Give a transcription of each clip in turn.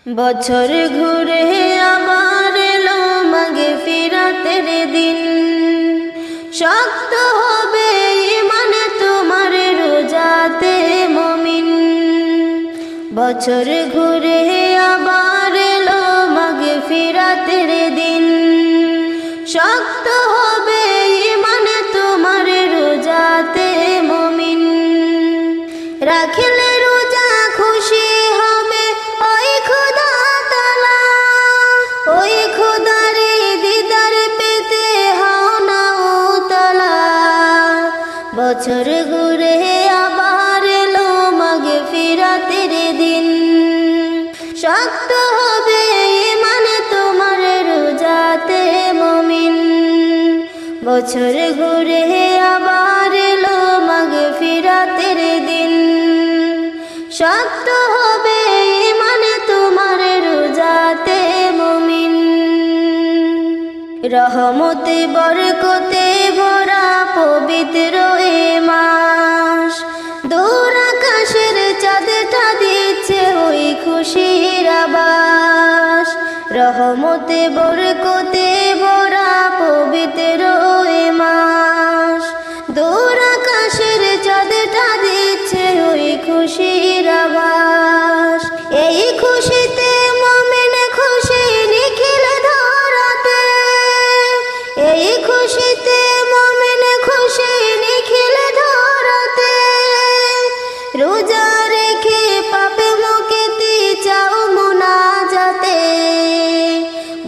বছর ঘুরে আবার এলো মাগফিরাতের দিন। শক্ত হবে ঈমান তোমার রোজাতে মুমিন। বছর ঘুরে আবার এলো মাগফিরাতের দিন। শক্ত হবে ঈমান তোমার রোজাতে মুমিন। রাখলে রোজা খুশি হবে ওই খোদা তাআলা। ওই খোদার দিদার পেতে হও না উতলা। বছর ঘুরে আবার এলো মাগফিরাতের দিন। শক্ত হবে ঈমান তোমার রোজাতে মুমিন। বছর ঘুরে আবার এলো মাগফিরাতের দিন। শক্ত হবে ঈমান তোমার রোজাতে মুমিন। রহমতে বরকতে ভরা পবিত্র এ মাস। দূর আকাশের চাঁদটা দিচ্ছে ওই খুশির আভাস। রহমতে বরকতে ভরা পবিত্র এ মাস। দূর আকাশের চাঁদটা দিচ্ছে ওই খুশির আভাস। এই খুশিতে মুমিন খুশি নিখিল ধরাতে। এই খুশিতে মুমিন খুশি নিখিল ধরাতে। রোজা রেখে পাপে মুক্তি চাও মুনাজাতে।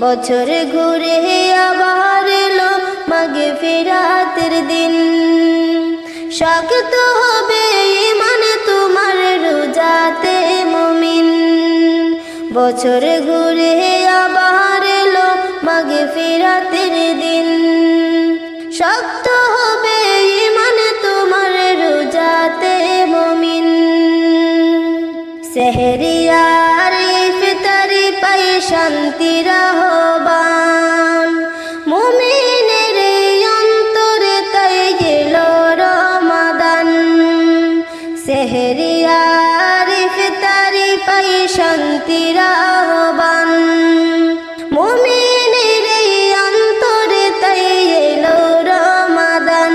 বছর ঘুরে আবার এলো মাগফিরাতের দিন। শক্ত হবে ঈমান তোমার রোজাতে মুমিন। বছর ঘুরে আবার এলো মাগফিরাতের দিন। শক্ত হবে ঈমান তোমার রোজাতে মুমিন। সেহরি আর ইফতারি পাই শান্তির আহ্বান। মুমিনের অন্তরে তাই গেল রমাদান। সেহরি আর ইফতারি পাই শান্তির আহ্বান। মুমিনের অন্তরে তাই এলো রমাদান।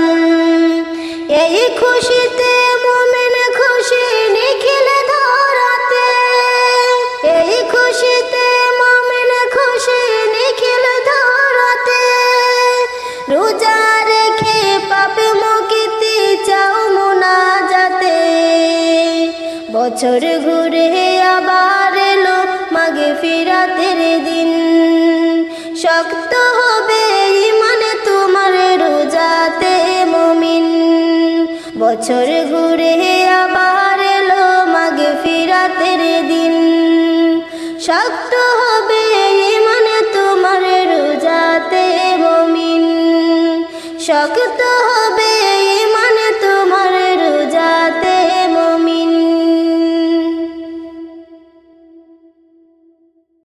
এই খুশিতে মুমিন খুশি নিখিল ধরাতে। এই খুশিতে মুমিন খুশি নিখিল ধরাতে। রোজা রেখে পাপে মুক্তি চাও মুনাজাতে। বছর ঘুরে আবার এলো মাগফিরাতের দিন। শক্ত হবে ঈমান তোমার রোজাতে মুমিন। বছর ঘুরে আবার এলো মাগফিরাতের দিন। শক্ত হবে ঈমান তোমার রোজাতে মুমিন। শক্ত